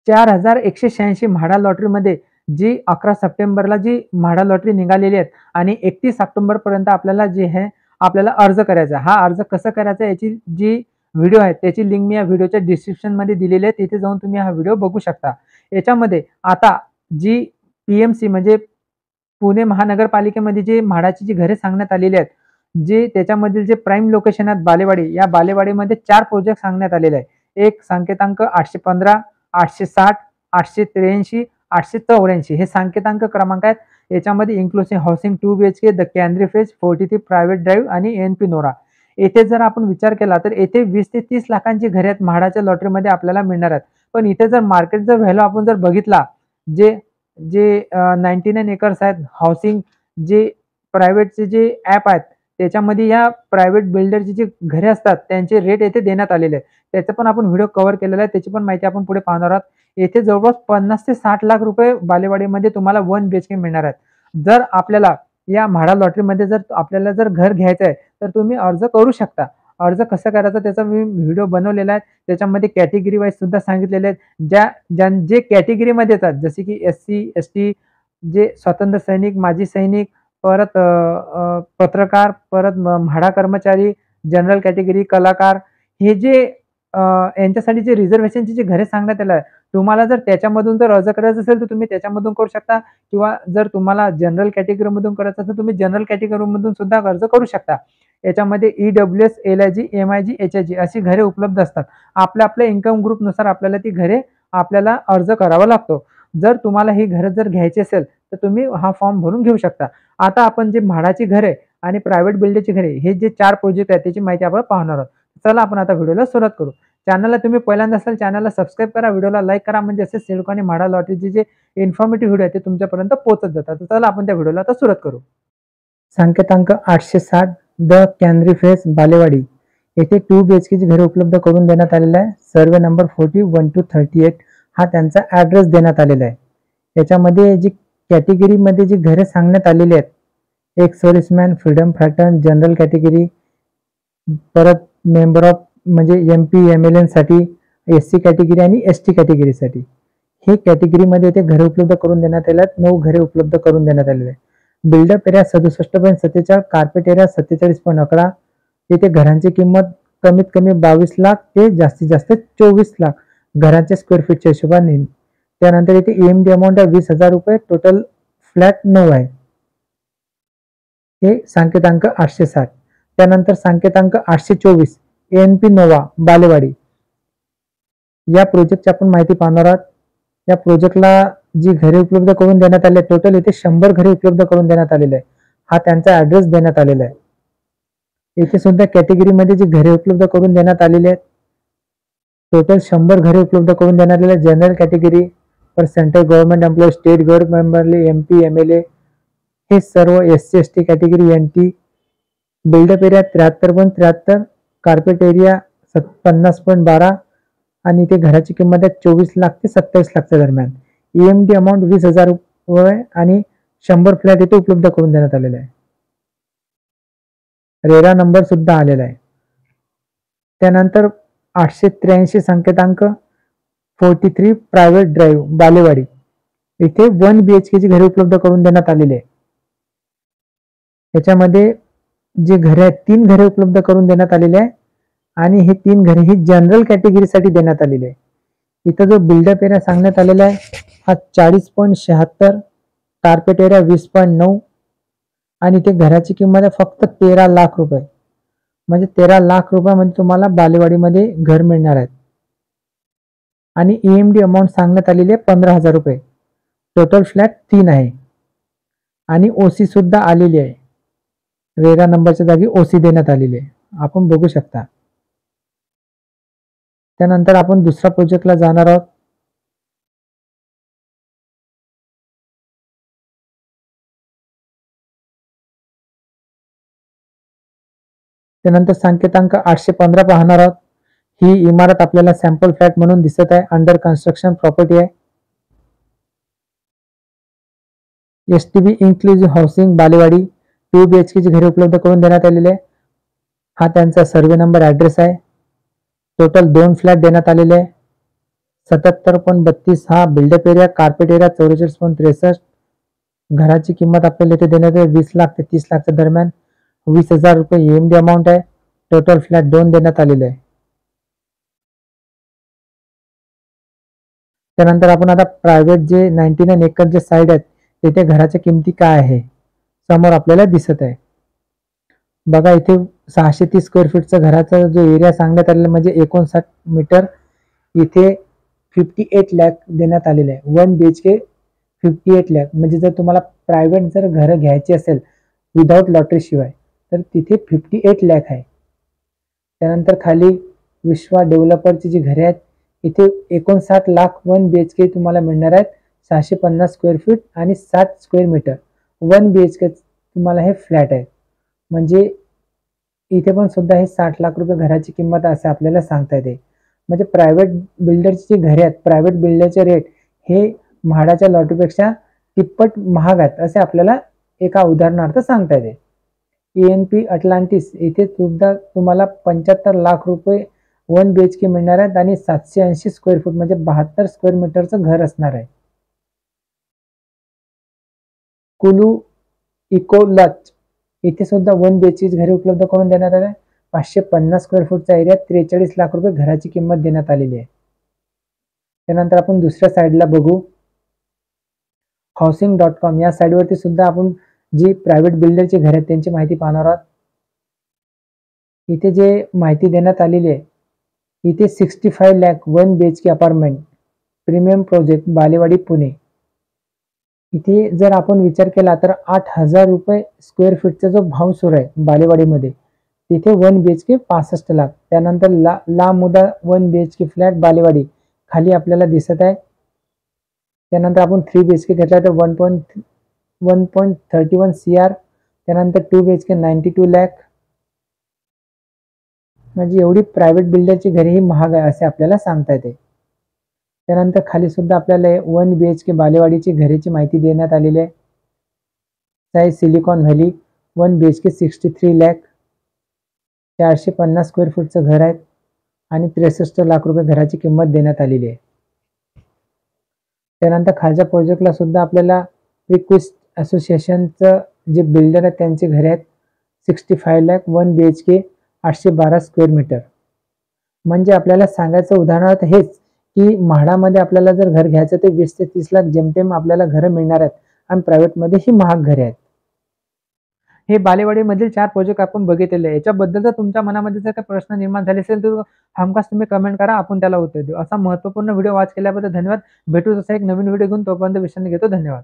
4186 म्हाडा लॉटरीमध्ये जी 11 सप्टेंबरला जी म्हाडा लॉटरी निघालेली आहे आणि 31 ऑक्टोबर पर्यंत आपल्याला जे आहे आपल्याला अर्ज करायचा. हा अर्ज कसं करायचा याची जी व्हिडिओ आहे त्याची लिंक मी या व्हिडिओच्या डिस्क्रिप्शन मध्ये दिलेली आहे. तिथे जाऊन तुम्ही हा व्हिडिओ बघू शकता. याच्यामध्ये आता जी पीएमसी म्हणजे पुणे महानगरपालिकेमध्ये जे म्हाडाची जी घरे सांगण्यात आलेली आहेत, जे त्याच्यामधील जे प्राईम लोकेशन आहेत बालेवाडी, या बालेवाडीमध्ये 4 प्रोजेक्ट सांगण्यात आलेले आहे. एक संकेतांक 815, 860, 883, 884 हे संकेतांक क्रमांक आहेत. याच्यामध्ये inclusive housing 2 BHK, the canary phase, 43 private drive आणि एनपी नोरा. येथे जर आपण विचार केला तर येथे 20 ते 30 लाखांची घरे आहेत म्हाडाच्या लॉटरीमध्ये आपल्याला मिळणार आहेत. पण इथे जर मार्केटचा व्हॅल्यू आपण जर बघितला, जे जे 99 एकर्स आहेत हाऊसिंग, जे प्रायव्हेटचे जे ॲप आहेत त्याच्यामध्ये या प्रायव्हेट बिल्डरची जी घरे असतात त्यांचे रेट येथे देण्यात आलेले आहेत. त्याचा पण आपण व्हिडिओ कव्हर केलेला आहे, त्याची पण माहिती आपण पुढे पाहणार आहोत. येथे जवळपास 50 ते 60 लाख रुपये बालेवाडीमध्ये तुम्हाला 1 BHK मिळणार आहेत. जर आपल्याला या म्हाडा लॉटरीमध्ये जर आपल्याला जर घर घ्यायचं आहे तर तुम्ही अर्ज करू शकता. अर्ज कसं करायचा त्याचा मी व्हिडिओ बनवलेला आहे. त्याच्यामध्ये कॅटेगरी वाईज सुद्धा सांगितलेले आहेत. जे कॅटेगरीमध्ये येतात जसे की SC ST, जे स्वातंत्र्य सैनिक, माजी सैनिक, परत पत्रकार, परत म्हाडा कर्मचारी, जनरल कॅटेगरी, कलाकार, हे जे यांच्यासाठी जे रिझर्वेशनची जी घरे सांगण्यात आलं आहे, तुम्हाला जर त्याच्यामधून जर अर्ज करायचा असेल तर तुम्ही त्याच्यामधून करू शकता, किंवा जर तुम्हाला जनरल कॅटेगरीमधून करायचं असेल तर तुम्ही जनरल कॅटेगरीमधून सुद्धा अर्ज करू शकता. याच्यामध्ये EWS, LIG, MIG, HIG अशी घरे उपलब्ध असतात. आपल्या आपल्या इन्कम ग्रुपनुसार आपल्याला ती घरे आपल्याला अर्ज करावा लागतो. जर तुम्हाला ही घरं जर घ्यायची असेल तर तुम्ही हा फॉर्म भरून घेऊ शकता. आता आपण जे म्हाडाची घरे आणि प्रायव्हेट बिल्डरची घरे हे जे 4 प्रोजेक्ट आहेत त्याची माहिती आपण पाहणार आहोत. चला आपण आता व्हिडिओला सुरुवात करू. चॅनलला तुम्ही पहिल्यांदा असाल चॅनलला सबस्क्राईब करा, व्हिडिओला लाईक करा, म्हणजे असे सिडको आणि म्हाडा लॉटरीचे जे इन्फॉर्मेटिव्ह व्हिडिओ आहेत ते तुमच्यापर्यंत पोहोचत जातात. तर चला आपण त्या व्हिडिओला आता सुरुवात करू. संकेतांक 860, द कॅनरी फेस, बालेवाडी येथे 2 BHK ची घरे उपलब्ध करून देण्यात आलेला आहे. सर्वे नंबर 41-38 हा त्यांचा ॲड्रेस देण्यात आलेला आहे. याच्यामध्ये जी कॅटेगरीमध्ये जी घरे सांगण्यात आलेली आहेत, एक serviceman, freedom fighter, general category, परत मेंबर ऑफ म्हणजे MP MLN साठी, SC कॅटेगरी आणि ST कॅटेगरीसाठी हे कॅटेगरीमध्ये ते घरे उपलब्ध करून देण्यात आले आहेत. 9 घरे उपलब्ध करून देण्यात आलेले आहे. Built up area 67.47, carpet area 47.11. येथे घरांची किंमत कमीत कमी 22 लाख ते जास्तीत जास्त 24 लाख घराच्या स्क्वेअर फीटच्या हिशोबाने. त्यानंतर येथे EMD अमाऊंट आहे 20,000 रुपये. टोटल फ्लॅट 9 आहे. हे संकेतांक 860. त्यानंतर संकेतांक 824, ANP नोवा, बालेवाडी. या प्रोजेक्टची आपण माहिती पाहणार आहोत. या प्रोजेक्टला जी घरे उपलब्ध करून देण्यात आले, टोटल येथे 100 घरे उपलब्ध करून देण्यात आलेले आहे. हा त्यांचा ॲड्रेस देण्यात आलेला आहे. येथे सुद्धा कॅटेगरीमध्ये जी घरे उपलब्ध करून देण्यात आलेली आहेत, टोटल 100 घरे उपलब्ध करून देण्यात आलेले. जनरल कॅटेगरी, पर central government employee, state government employee, MP MLA हे सर्व, SC ST category, NT. Buildup area 73.73, carpet area 50.12 आणि इथे घराची किंमत आहे 24 लाख ते 27 लाखच्या दरम्यान. EMD अमाऊंट 20,000 रुपये आणि 100 फ्लॅट इथे उपलब्ध करून देण्यात आलेला आहे. रेरा नंबर सुद्धा आलेला आहे. त्यानंतर 883 संकेतांक 43 प्रायव्हेट ड्राईव्ह, बालेवाडी इथे 1 BHK ची घरे उपलब्ध करून देण्यात आलेली आहे. याच्यामध्ये जे घरे आहेत 3 घरे उपलब्ध करून देण्यात आलेले आहे आणि हे 3 घरे ही जनरल कॅटेगरीसाठी देण्यात आलेले आहे. इथं जो बिल्डअप एरिया सांगण्यात आलेला आहे हा 40.76, कार्पेट एरिया 20.9 आणि ते घराची किंमत आहे फक्त 13 लाख रुपये. म्हणजे 13 लाख रुपयामध्ये तुम्हाला बालेवाडीमध्ये घर मिळणार आहे. आणि EMD अमाऊंट सांगण्यात आलेली आहे 15,000 रुपये. टोटल फ्लॅट 3 आहे आणि OC सुद्धा आलेली आहे. रेरा नंबरच्या जागी OC देण्यात आलेली आहे, आपण बघू शकता. त्यानंतर आपण दुसऱ्या प्रोजेक्टला जाणार आहोत. त्यानंतर संकेतांक 815 पाहणार आहोत. ही इमारत आपल्याला सॅम्पल फ्लॅट म्हणून दिसत आहे. अंडर कन्स्ट्रक्शन प्रॉपर्टी आहे. STB inclusive housing, Balewadi 2 BHK ची घरे उपलब्ध करून देण्यात आलेले आहे. हा त्यांचा सर्वे नंबर ॲड्रेस आहे. टोटल 2 फ्लॅट देण्यात आलेले आहे. 77.32 हा बिल्डअप एरिया, कार्पेट एरिया 44.63. घराची किंमत आपल्याला इथे देण्यात आहे 20 लाख ते 30 लाखच्या दरम्यान. 20,000 रुपये EMD अमाऊंट आहे. टोटल फ्लॅट 2 देण्यात आलेले आहे. त्यानंतर आपण आता प्रायव्हेट जे 99 एकर जे साईड आहेत तिथे घराच्या किमती काय आहे समोर आपल्याला दिसत आहे. बघा इथे 630 स्क्वेअर फीटचा घराचा जो एरिया सांगण्यात आलेला म्हणजे 59 मीटर, इथे 58 लाख देण्यात आलेले आहे. 1 BHK 58 लाख. म्हणजे जर तुम्हाला प्रायव्हेट जर घर घ्यायची असेल विदाउट लॉटरी शिवाय तर तिथे 58 लाख आहे. त्यानंतर खाली विश्वा डेव्हलपरची जी घरे आहेत इथे 59 लाख 1 BHK तुम्हाला मिळणार आहेत. 650 स्क्वेअर फीट आणि 60 स्क्वेअर मीटर 1 BHK तुम्हाला हे फ्लॅट आहे. म्हणजे इथे पण सुद्धा हे 60 लाख रुपये घराची किंमत असं आपल्याला सांगता येते. म्हणजे प्रायव्हेट बिल्डरची जी घरे आहेत, प्रायव्हेट बिल्डरचे रेट हे म्हाडाच्या लॉटरीपेक्षा तिप्पट महाग आहेत असे आपल्याला एका उदाहरणार्थ सांगता येते. ENP अटलांटिस इथे सुद्धा तुम्हाला 75 लाख रुपये 1 BHK मिळणार आहेत आणि 780 स्क्वेअर फूट म्हणजे 72 स्क्वेअर मीटरचं घर असणार आहे. कुलू इकोलच इथे सुद्धा 1 BHK घरे उपलब्ध करून देण्यात आले. 550 स्क्वेअर फूटचा एरिया 43 लाख रुपये घराची किंमत देण्यात आलेली आहे. त्यानंतर आपण दुसऱ्या साईडला बघू housing.com या साईडवरती सुद्धा आपण जी प्रायव्हेट बिल्डरची घरे आहेत त्यांची माहिती पाहणार आहोत. इथे जे माहिती देण्यात आलेली आहे इथे 65 lakh 1 BHK apartment premium project Balewadi Pune. इथे जर आपण विचार केला तर 8,000 रुपये स्क्वेअर फीटचा जो भाव सुरू आहे बालेवाडीमध्ये तिथे 1 BHK 65 लाख. त्यानंतर ला मुदा 1 BHK फ्लॅट बालेवाडी खाली आपल्याला दिसत आहे. त्यानंतर आपण 3 BHK घेतला तर 1.31 CR. त्यानंतर 2 BHK 92 लाख. म्हणजे एवढी प्रायव्हेट बिल्डरची घरे ही महाग आहे असे आपल्याला सांगता येते. त्यानंतर खाली सुद्धा आपल्याला 1 BHK बालेवाडीची घरेची माहिती देण्यात आलेली आहे. Size silicon valley 1 BHK 63 lakh. 450 square फूटचं घर आहे आणि 63 लाख रुपये घराची किंमत देण्यात आलेली आहे. त्यानंतर खालच्या प्रोजेक्टला सुद्धा आपल्याला रिक्वेस्ट असोसिएशनचं जे बिल्डर आहेत त्यांचे घरे आहेत 65 लाख 1 BHK 812 स्क्वेअर मीटर. म्हणजे आपल्याला सांगायचं उदाहरणार्थ हेच की म्हाडामध्ये आपल्याला जर घर घ्यायचं तर 20 ते 30 लाख जेमतेम आपल्याला घरं मिळणार आहेत आणि प्रायव्हेटमध्ये ही महाग घरे आहेत. हे बालेवाडीमधील 4 प्रोजेक्ट आपण बघितलेले आहे. याच्याबद्दल जर तुमच्या मनामध्ये जर काही प्रश्न निर्माण झाले असेल तर हमखास तुम्ही कमेंट करा, आपण त्याला उत्तर देऊ. असा महत्त्वपूर्ण व्हिडिओ वॉच केल्याबद्दल धन्यवाद. भेटू तसा एक नवीन व्हिडिओ घेऊन, तोपर्यंत विश्रांती घेतो. धन्यवाद.